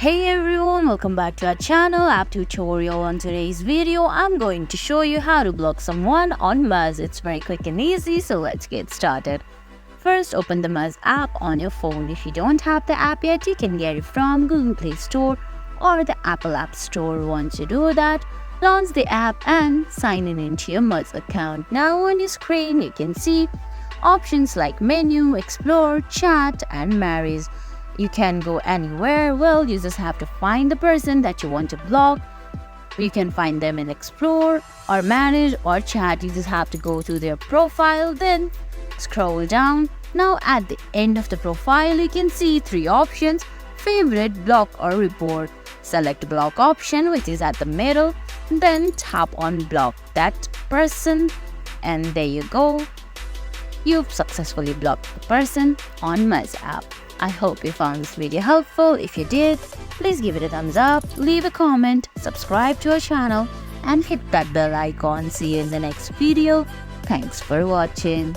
Hey everyone, welcome back to our channel app tutorial. On today's video, I'm going to show you how to block someone on Muzz. It's very quick and easy, so let's get started. First, open the Muzz app on your phone. If you don't have the app yet, you can get it from Google Play Store or the Apple App Store. Once you do that, launch the app and sign in into your Muzz account. Now on your screen, you can see options like menu, explore, chat and marries. You can go anywhere. Well, you just have to find the person that you want to block. You can find them in explore or manage or chat. You just have to go to their profile, then scroll down. Now at the end of the profile, you can see three options: favorite, block or report. Select block option, which is at the middle, then tap on block that person, and there you go. You've successfully blocked the person on Muzz app. I hope you found this video helpful. If you did, please give it a thumbs up, leave a comment, subscribe to our channel and hit that bell icon. See you in the next video. Thanks for watching.